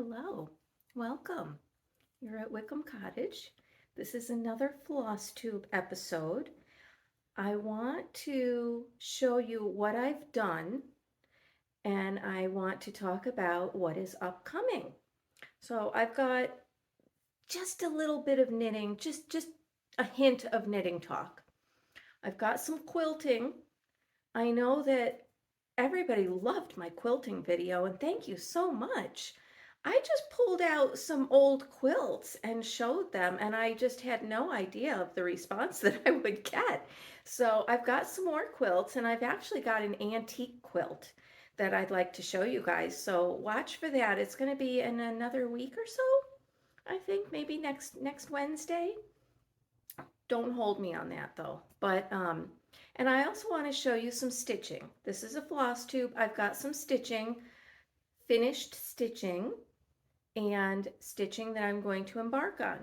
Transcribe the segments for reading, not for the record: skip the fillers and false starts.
Hello, welcome. You're at Wickham Cottage. This is another floss tube episode. I want to show you what I've done and I want to talk about what is upcoming. So I've got just a little bit of knitting, just a hint of knitting talk. I've got some quilting. I know that everybody loved my quilting video, and thank you so much. I just pulled out some old quilts and showed them, and I just had no idea of the response that I would get. So I've got some more quilts, and I've actually got an antique quilt that I'd like to show you guys. So watch for that. It's going to be in another week or so. I think maybe next Wednesday. Don't hold me on that though. And I also want to show you some stitching. This is a floss tube. I've got some stitching, finished stitching, and stitching that I'm going to embark on.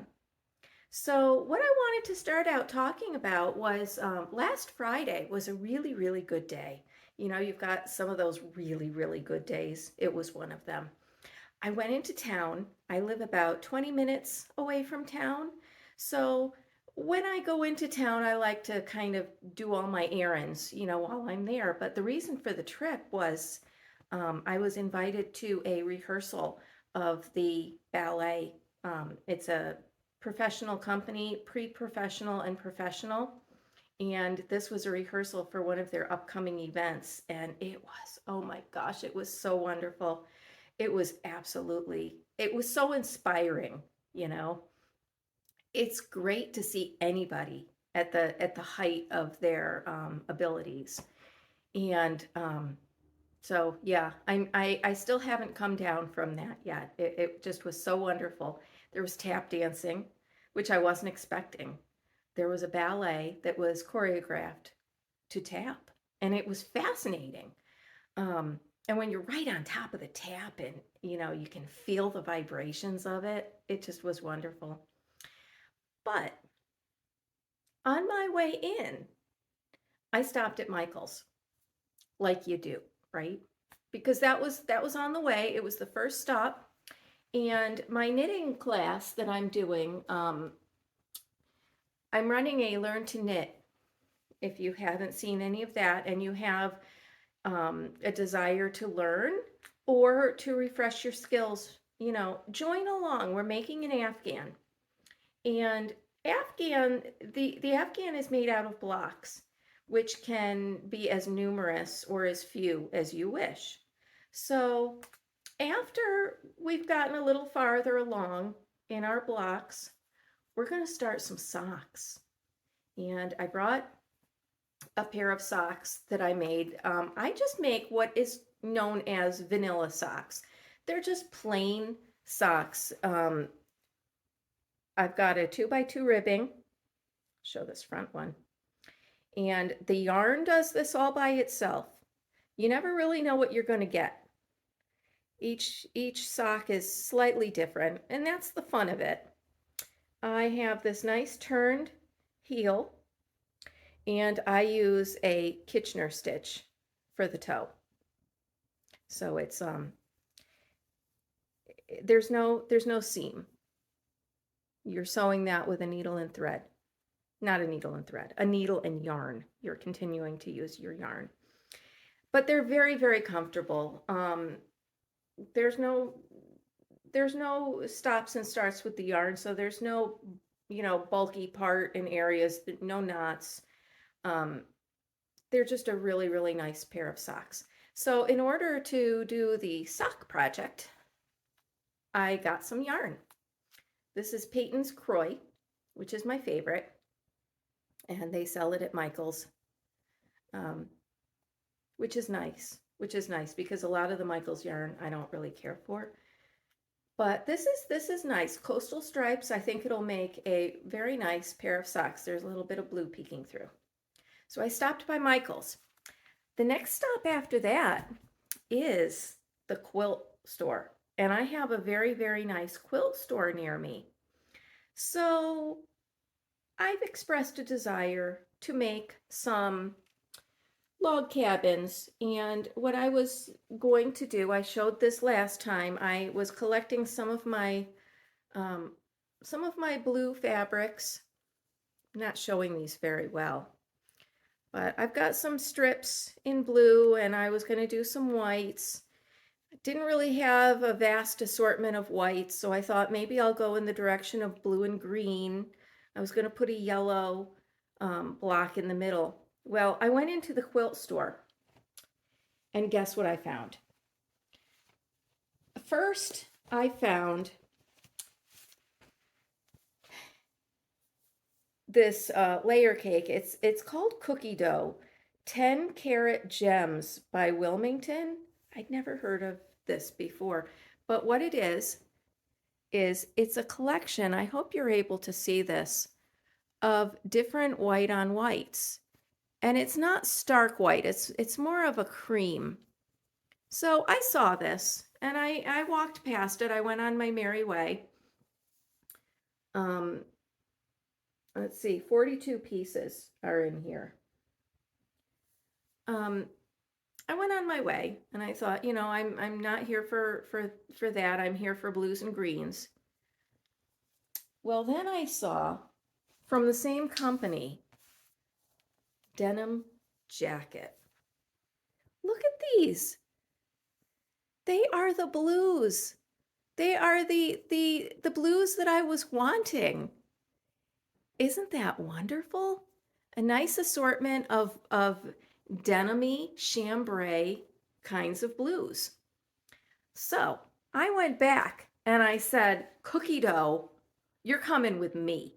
So what I wanted to start out talking about was last Friday was a really good day. You know, you've got some of those really good days. It was one of them. I went into town. I live about 20 minutes away from town. So when I go into town, I like to kind of do all my errands, while I'm there. But the reason for the trip was I was invited to a rehearsal of the ballet. It's a professional company, pre-professional and professional. And this was a rehearsal for one of their upcoming events. And it was, oh my gosh, it was so wonderful. It was so inspiring, you know. It's great to see anybody at the height of their abilities. And so yeah, I still haven't come down from that yet. It just was so wonderful. There was tap dancing, which I wasn't expecting. There was a ballet that was choreographed to tap, and it was fascinating. And when you're right on top of the tap and you can feel the vibrations of it, it just was wonderful. But on my way in, I stopped at Michael's, like you do, right? Because that was on the way. It was the first stop. And my knitting class that I'm doing, I'm running a Learn to Knit. If you haven't seen any of that and you have a desire to learn or to refresh your skills, join along. We're making an Afghan. And the Afghan is made out of blocks, which can be as numerous or as few as you wish. So after we've gotten a little farther along in our blocks, we're going to start some socks. And I brought a pair of socks that I made. I just make what is known as vanilla socks. They're just plain socks. I've got a 2x2 ribbing. Show this front one. And the yarn does this all by itself. You never really know what you're going to get. Each sock is slightly different, and that's the fun of it. I have this nice turned heel, and I use a Kitchener stitch for the toe. So it's there's no seam. You're sewing that with a needle and thread. Not a needle and thread, a needle and yarn. You're continuing to use your yarn. But they're very comfortable. There's no stops and starts with the yarn, so there's no, bulky part in areas, no knots. They're just a really nice pair of socks. So in order to do the sock project, I got some yarn. This is Peyton's Croy, which is my favorite, and they sell it at Michael's, which is nice because a lot of the Michael's yarn I don't really care for. But this is nice. Coastal stripes. I think it'll make a very nice pair of socks. There's a little bit of blue peeking through. So I stopped by Michael's. The next stop after that is the quilt store. And I have a very nice quilt store near me. So I've expressed a desire to make some log cabins. And what I was going to do, I showed this last time. I was collecting um, some of my blue fabrics. I'm not showing these very well, but I've got some strips in blue, and I was going to do some whites. I didn't really have a vast assortment of whites, so I thought maybe I'll go in the direction of blue and green. I was going to put a yellow block in the middle. Well, I went into the quilt store, and guess what I found? First, I found this layer cake. It's called Cookie Dough, 10 Carat Gems by Wilmington. I'd never heard of this before, but what it is it's a collection. I hope you're able to see this, of different white on whites. And it's not stark white. It's more of a cream. So I saw this and I walked past it. I went on my merry way. Um, let's see, 42 pieces are in here. Um, I went on my way and I thought, I'm not here for that. I'm here for blues and greens. Well, then I saw from the same company, denim jacket. Look at these. They are the blues. They are the blues that I was wanting. Isn't that wonderful? A nice assortment of denim-y, chambray kinds of blues. So I went back and I said, Cookie Dough, you're coming with me.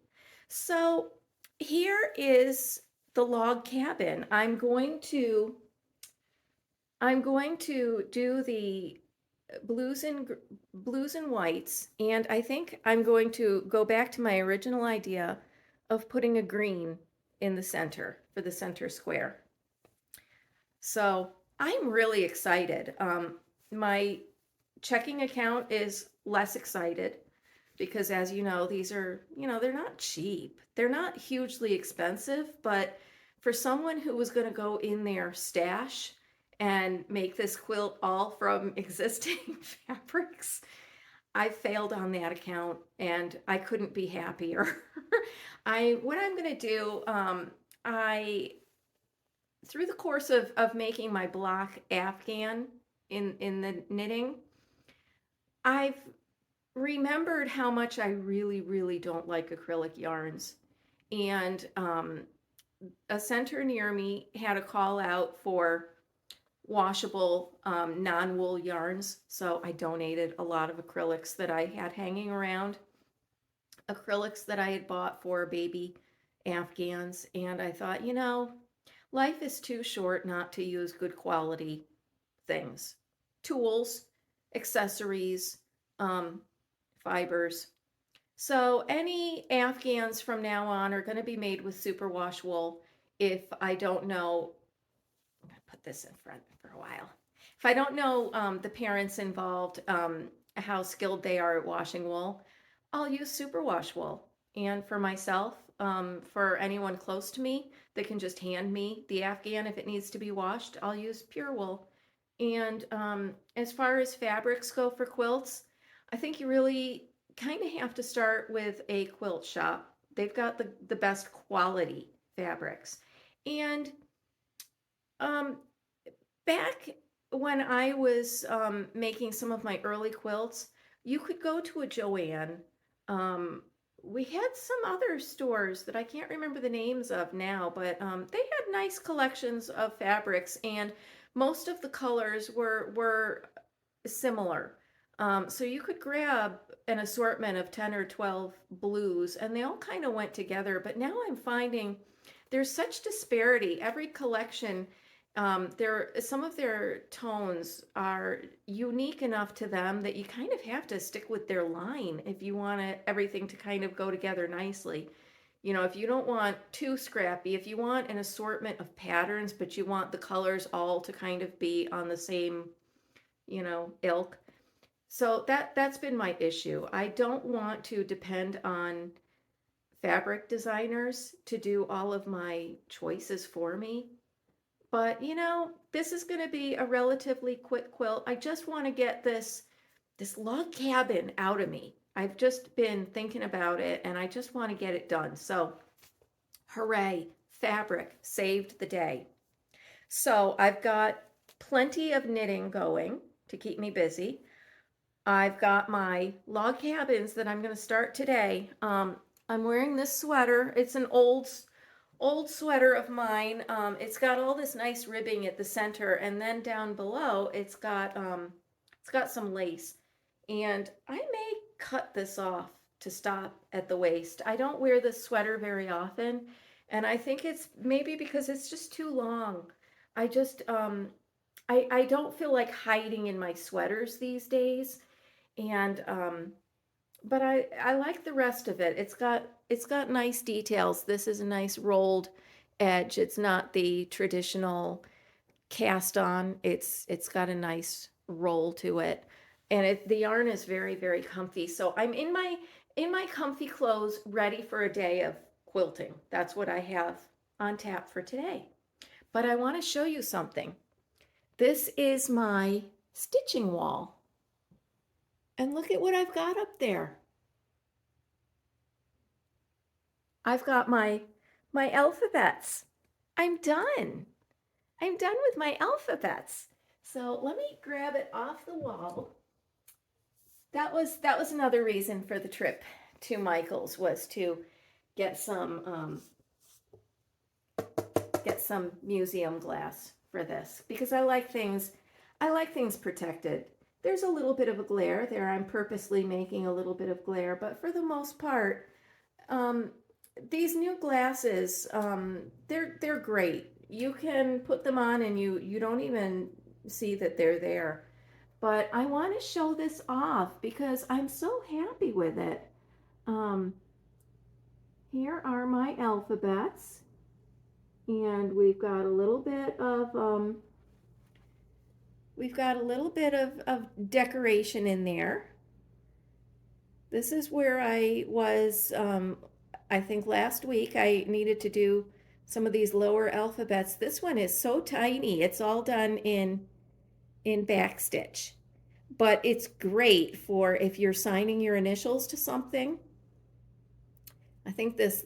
So here is the log cabin. I'm going to do the blues and whites, and I think I'm going to go back to my original idea of putting a green in the center for the center square. So I'm really excited. My checking account is less excited because, as you know, these are, they're not cheap. They're not hugely expensive, but for someone who was going to go in their stash and make this quilt all from existing fabrics, I failed on that account and I couldn't be happier. What I'm going to do, I through the course of making my block afghan in the knitting, I've remembered how much I really, really don't like acrylic yarns. And a center near me had a call out for washable non-wool yarns. So I donated a lot of acrylics that I had hanging around, acrylics that I had bought for baby afghans. And I thought, life is too short not to use good quality things, tools, accessories, um, fibers. So any afghans from now on are going to be made with superwash wool. If I don't know, I'm going to put this in front for a while. If I don't know the parents involved, how skilled they are at washing wool, I'll use superwash wool. And for myself, for anyone close to me that can just hand me the afghan if it needs to be washed, I'll use pure wool. And as far as fabrics go for quilts, I think you really kind of have to start with a quilt shop. They've got the best quality fabrics. And um, back when I was making some of my early quilts, you could go to a Joann. Um, we had some other stores that I can't remember the names of now, but they had nice collections of fabrics, and most of the colors were similar. So you could grab an assortment of 10 or 12 blues, and they all kind of went together. But now I'm finding there's such disparity. Every collection, some of their tones are unique enough to them that you kind of have to stick with their line if you want everything to kind of go together nicely. If you don't want too scrappy, if you want an assortment of patterns, but you want the colors all to kind of be on the same, ilk. So that's been my issue. I don't want to depend on fabric designers to do all of my choices for me. But this is going to be a relatively quick quilt. I just want to get this log cabin out of me. I've just been thinking about it and I just want to get it done. So, hooray, fabric saved the day. So, I've got plenty of knitting going to keep me busy. I've got my log cabins that I'm going to start today. I'm wearing this sweater. It's an old sweater of mine. It's got all this nice ribbing at the center, and then down below it's got some lace. And I may cut this off to stop at the waist. I don't wear this sweater very often, and I think it's maybe because it's just too long. I just I don't feel like hiding in my sweaters these days, and but I like the rest of it. It's got nice details. This is a nice rolled edge. It's not the traditional cast on. It's got a nice roll to it, and the yarn is very very comfy. So I'm in my comfy clothes, ready for a day of quilting. That's what I have on tap for today. But I want to show you something. This is my stitching wall. And look at what I've got up there. I've got my alphabets. I'm done. I'm done with my alphabets. So let me grab it off the wall. That was another reason for the trip to Michael's, was to get some museum glass for this, because I like things protected. There's a little bit of a glare there. I'm purposely making a little bit of glare, but for the most part, um, these new glasses, they're great. You can put them on and you don't even see that they're there. But I want to show this off because I'm so happy with it. Um, Here are my alphabets, and we've got a little bit of decoration in there. This is where I was, I think last week I needed to do some of these lower alphabets. This one is so tiny. It's all done in backstitch. But it's great for if you're signing your initials to something. I think this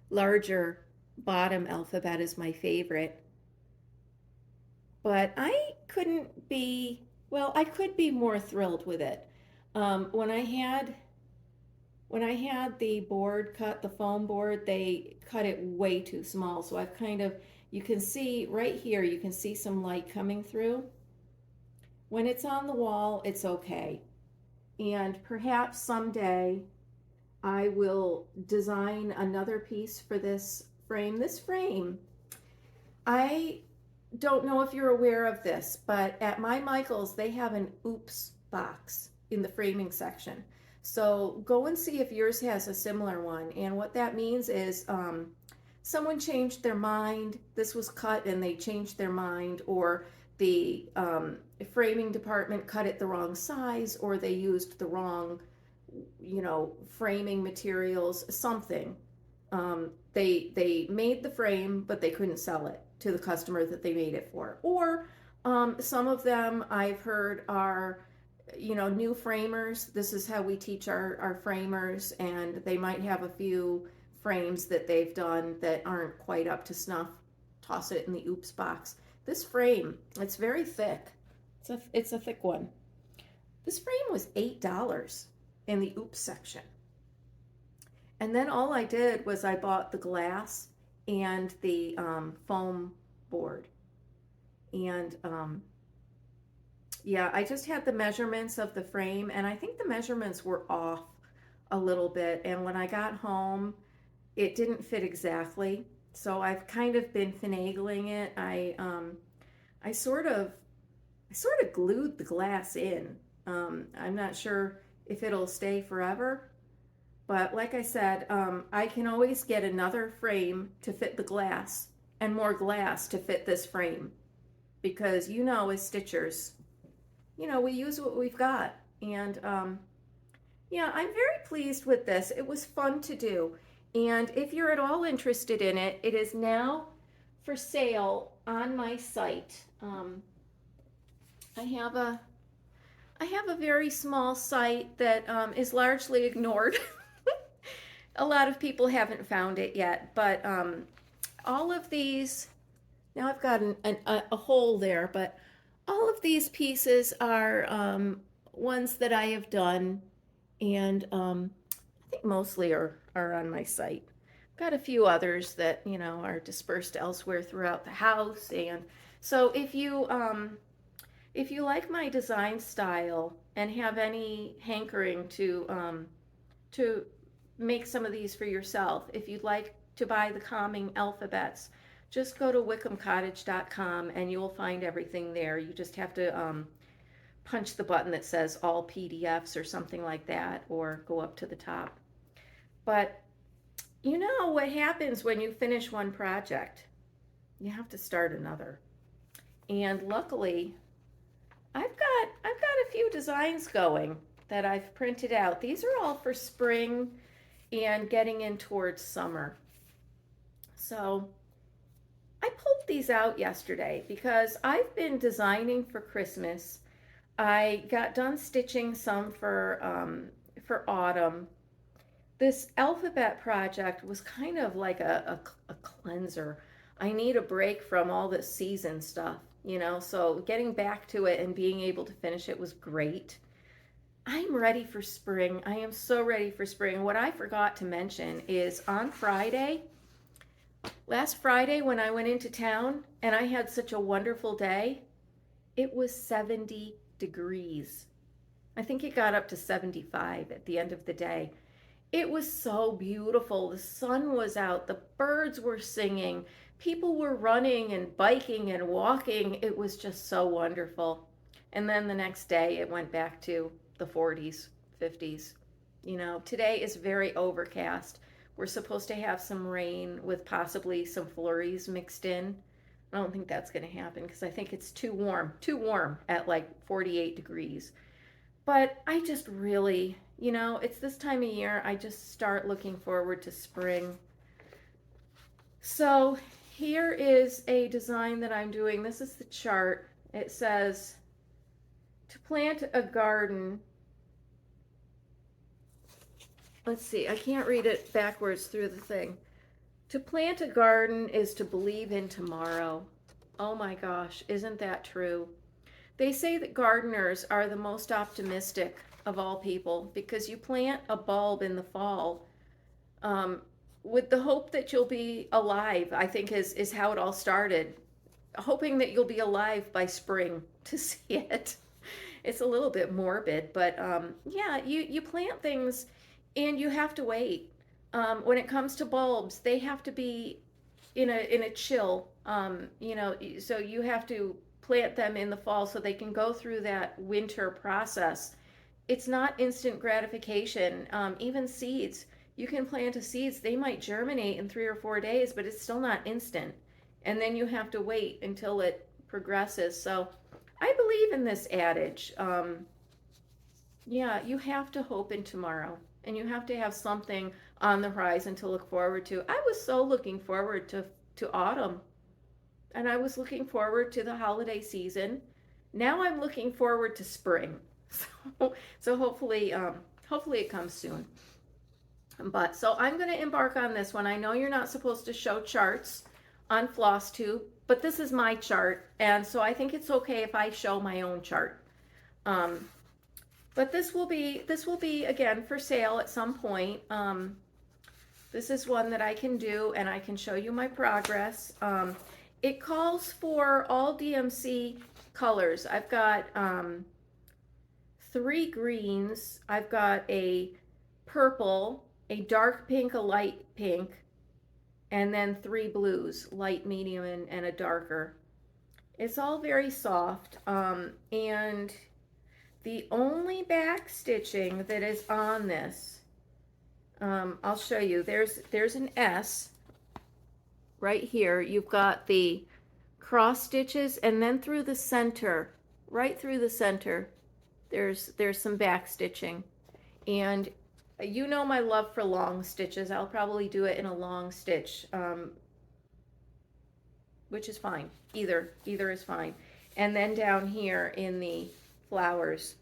larger bottom alphabet is my favorite. But I could be more thrilled with it. When I had the board cut, the foam board, they cut it way too small. So I've you can see right here, you can see some light coming through. When it's on the wall, it's okay. And perhaps someday I will design another piece for this frame. This frame, I don't know if you're aware of this, but at my Michael's, they have an oops box in the framing section. So go and see if yours has a similar one. And what that means is someone changed their mind. This was cut and they changed their mind, or the framing department cut it the wrong size, or they used the wrong, framing materials, something. They made the frame, but they couldn't sell it to the customer that they made it for. Or some of them I've heard are, new framers. This is how we teach our framers, and they might have a few frames that they've done that aren't quite up to snuff. Toss it in the oops box. This frame, it's very thick. It's a thick one. This frame was $8 in the oops section. And then all I did was I bought the glass and the foam board. And yeah, I just had the measurements of the frame, and I think the measurements were off a little bit. And when I got home, it didn't fit exactly. So I've kind of been finagling it. I sort of glued the glass in. I'm not sure if it'll stay forever, but like I said, I can always get another frame to fit the glass and more glass to fit this frame, because as stitchers, we use what we've got. And yeah, I'm very pleased with this. It was fun to do. And if you're at all interested in it, it is now for sale on my site. I have a I have a very small site that is largely ignored. A lot of people haven't found it yet, but all of these, now I've got a hole there, but all of these pieces are ones that I have done, and I think mostly are on my site. I've got a few others that, are dispersed elsewhere throughout the house, and so if you like my design style and have any hankering to make some of these for yourself, if you'd like to buy the calming alphabets, just go to wickhamcottage.com and you will find everything there. You just have to punch the button that says all PDFs or something like that, or go up to the top. But you know what happens when you finish one project? You have to start another. And luckily, I've got a few designs going that I've printed out. These are all for spring and getting in towards summer. So I pulled these out yesterday because I've been designing for Christmas. I got done stitching some for autumn. This alphabet project was kind of like a cleanser. I need a break from all this season stuff, so getting back to it and being able to finish it was great. I'm ready for spring. I am so ready for spring. What I forgot to mention is on last Friday when I went into town and I had such a wonderful day, it was 70 degrees. I think it got up to 75 at the end of the day. It was so beautiful. The sun was out, the birds were singing, people were running and biking and walking. It was just so wonderful. And then the next day it went back to the 40s, 50s. Today is very overcast. We're supposed to have some rain with possibly some flurries mixed in. I don't think that's going to happen because I think it's too warm at like 48 degrees. But I just really, it's this time of year, I just start looking forward to spring. So here is a design that I'm doing. This is the chart. It says, to plant a garden. Let's see, I can't read it backwards through the thing. To plant a garden is to believe in tomorrow. Oh my gosh, isn't that true? They say that gardeners are the most optimistic of all people because you plant a bulb in the fall with the hope that you'll be alive, I think is how it all started. Hoping that you'll be alive by spring to see it. It's a little bit morbid, but yeah, you plant things and you have to wait. When it comes to bulbs, they have to be in a chill, so you have to plant them in the fall so they can go through that winter process. It's not instant gratification. Even seeds, you can plant seeds, they might germinate in 3 or 4 days, but it's still not instant. And then you have to wait until it progresses. So I believe in this adage. Yeah, you have to hope in tomorrow, and you have to have something on the horizon to look forward to. I was so looking forward to autumn, and I was looking forward to the holiday season. Now I'm looking forward to spring. So hopefully it comes soon. But so I'm going to embark on this one. I know you're not supposed to show charts on FlossTube, but this is my chart, and so I think it's okay if I show my own chart. But this will be again for sale at some point. This is one that I can do, and I can show you my progress. It calls for all DMC colors. I've got 3 greens. I've got a purple, a dark pink, a light pink, and then 3 blues, light, medium, and a darker. It's all very soft, and the only back stitching that is on this, I'll show you. There's an S right here. You've got the cross stitches, and then through the center, right through the center, there's some back stitching. And you know my love for long stitches. I'll probably do it in a long stitch. which is fine. Either is fine. And then down here in the flowers,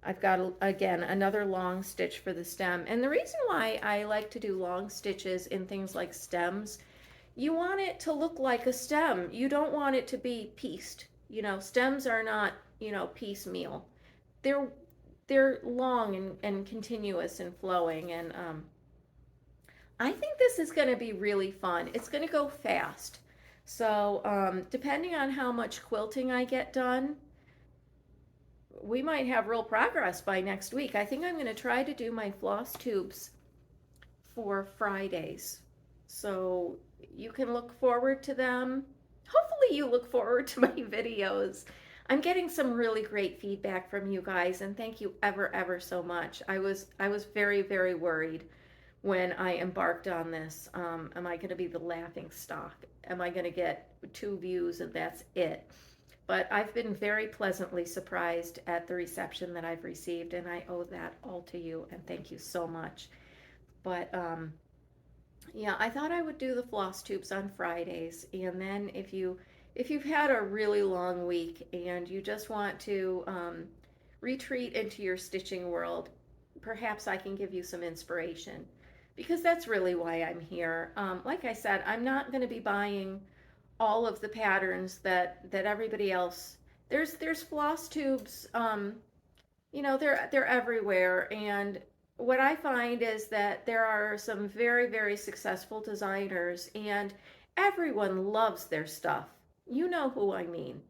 I've got, again, another long stitch for the stem. And the reason why I like to do long stitches in things like stems, you want it to look like a stem. You don't want it to be pieced. You know, stems are not, piecemeal. They're they're long and continuous and flowing. And I think this is going to be really fun. It's going to go fast. So depending on how much quilting I get done, we might have real progress by next week. I think I'm going to try to do my floss tubes for Fridays. So you can look forward to them. Hopefully you look forward to my videos. I'm getting some really great feedback from you guys, and thank you ever so much. I was very worried when I embarked on this. Am I going to be the laughing stock? Am I going to get 2 views and that's it? But I've been very pleasantly surprised at the reception that I've received, and I owe that all to you, and thank you so much. But yeah, I thought I would do the floss tubes on Fridays, and then if you've had a really long week and you just want to retreat into your stitching world, perhaps I can give you some inspiration, because that's really why I'm here. Like I said, I'm not going to be buying all of the patterns that everybody else. There's floss tubes. They're everywhere, and what I find is that there are some very successful designers, and everyone loves their stuff. You know who I mean.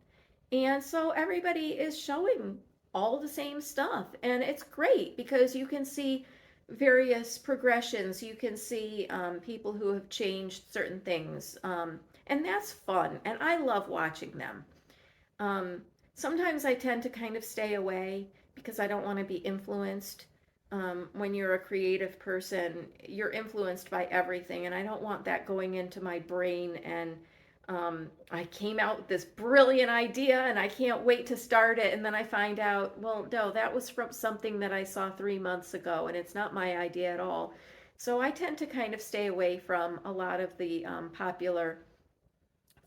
And so everybody is showing all the same stuff, and it's great because you can see various progressions. You can see people who have changed certain things, and that's fun, and I love watching them. Um, Sometimes I tend to kind of stay away because I don't want to be influenced. When you're a creative person, you're influenced by everything, and I don't want that going into my brain. And I came out with this brilliant idea, and I can't wait to start it. And then I find out, well, no, that was from something that I saw 3 months ago, and it's not my idea at all. So I tend to kind of stay away from a lot of the popular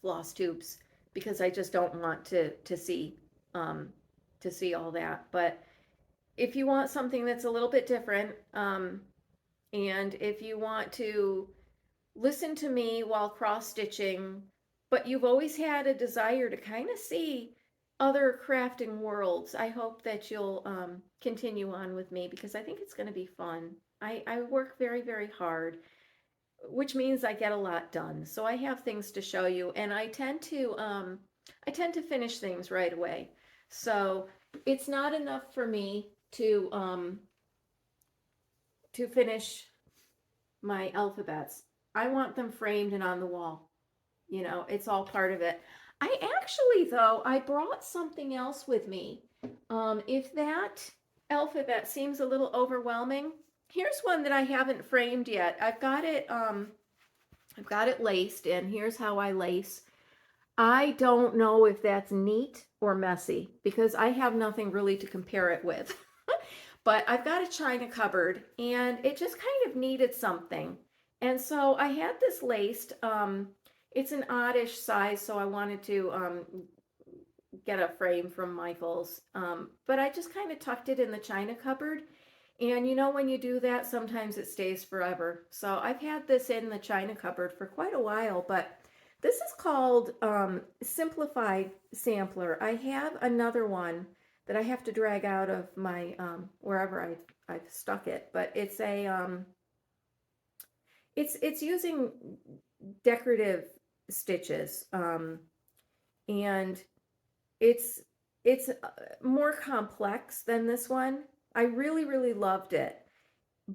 floss tubes because I just don't want um, to see all that. But if you want something that's a little bit different, and if you want to listen to me while cross stitching, but you've always had a desire to kind of see other crafting worlds, I hope that you'll continue on with me because I think it's going to be fun. I work very hard, which means I get a lot done. So I have things to show you, and I tend to finish things right away. So it's not enough for me to finish my alphabets. I want them framed and on the wall. It's all part of it. I brought something else with me. If that alphabet seems a little overwhelming, here's one that I haven't framed yet. I've got it laced, and here's how I lace. I don't know if that's neat or messy because I have nothing really to compare it with. But I've got a china cupboard, and it just kind of needed something. And so I had this laced. It's an oddish size, so I wanted to get a frame from Michael's. But I just kind of tucked it in the china cupboard. And when you do that, sometimes it stays forever. So I've had this in the china cupboard for quite a while, but this is called Simplified Sampler. I have another one that I have to drag out of my wherever I've stuck it, but it's using decorative stitches, and it's more complex than this one. I really loved it,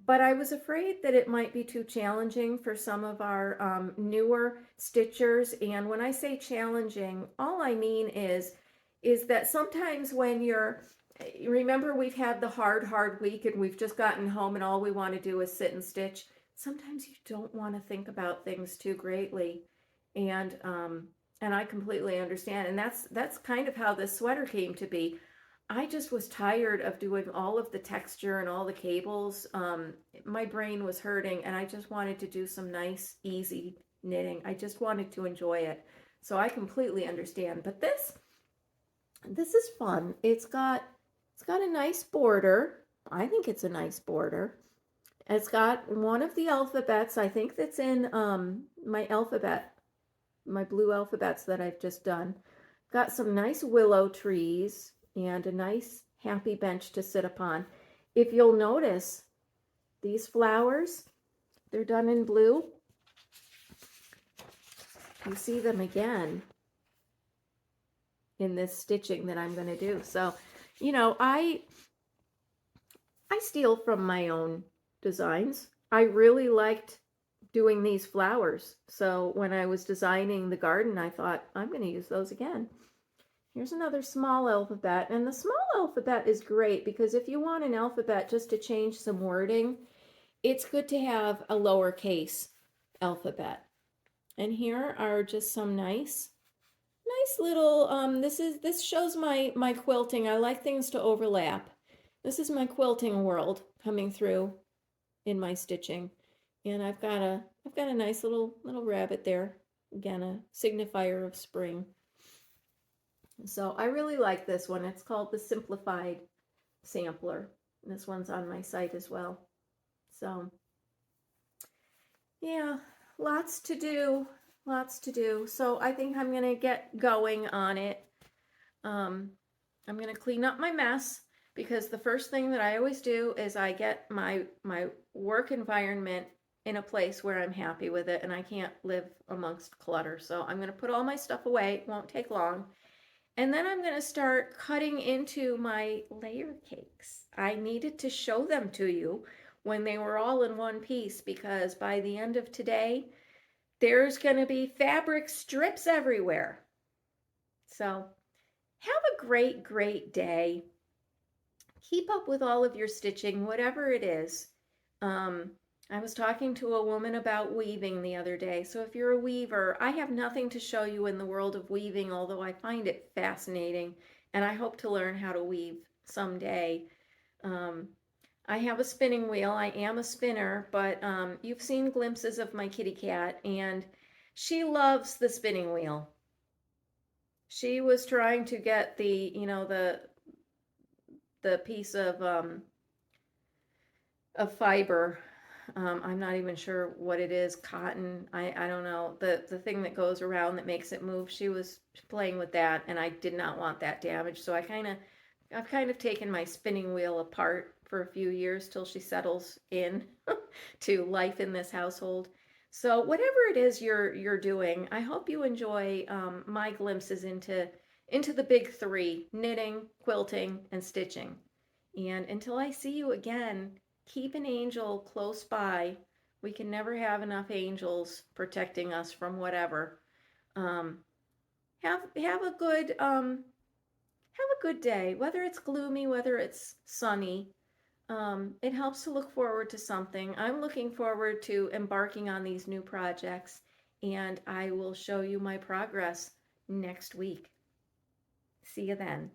but I was afraid that it might be too challenging for some of our newer stitchers. And when I say challenging, all I mean is that sometimes when remember, we've had the hard week and we've just gotten home and all we want to do is sit and stitch. Sometimes you don't want to think about things too greatly, and I completely understand. And that's kind of how this sweater came to be. I just was tired of doing all of the texture and all the cables. My brain was hurting, and I just wanted to do some nice, easy knitting. I just wanted to enjoy it. So I completely understand. But this is fun. It's got a nice border. I think it's a nice border. It's got one of the alphabets. I think that's in my alphabet, my blue alphabets that I've just done. Got some nice willow trees and a nice happy bench to sit upon. If you'll notice, these flowers, they're done in blue. You see them again in this stitching that I'm going to do. So, you know, I steal from my own designs. I really liked doing these flowers. So when I was designing the garden, I thought, I'm going to use those again. Here's another small alphabet. And the small alphabet is great because if you want an alphabet just to change some wording, it's good to have a lowercase alphabet. And here are just some nice little this shows my quilting. I like things to overlap. This is my quilting world coming through in my stitching. And I've got a nice little rabbit there. Again, a signifier of spring. So I really like this one. It's called the Simplified Sampler. This one's on my site as well. So yeah, lots to do. Lots to do. So I think I'm going to get going on it. I'm going to clean up my mess because the first thing that I always do is I get my work environment in a place where I'm happy with it and I can't live amongst clutter. So I'm going to put all my stuff away. It won't take long. And then I'm going to start cutting into my layer cakes. I needed to show them to you when they were all in one piece because by the end of today, there's going to be fabric strips everywhere. So have a great, great day. Keep up with all of your stitching, whatever it is. I was talking to a woman about weaving the other day. So if you're a weaver, I have nothing to show you in the world of weaving, although I find it fascinating and I hope to learn how to weave someday. I have a spinning wheel. I am a spinner, but you've seen glimpses of my kitty cat and she loves the spinning wheel. She was trying to get the piece of fiber. I'm not even sure what it is, cotton. I don't know. The thing that goes around that makes it move. She was playing with that and I did not want that damaged. So I've kind of taken my spinning wheel apart for a few years till she settles in to life in this household. So whatever it is you're doing, I hope you enjoy my glimpses into the big three: knitting, quilting, and stitching. And until I see you again, keep an angel close by. We can never have enough angels protecting us from whatever. Um, have a good day, whether it's gloomy, whether it's sunny. It helps to look forward to something. I'm looking forward to embarking on these new projects, and I will show you my progress next week. See you then.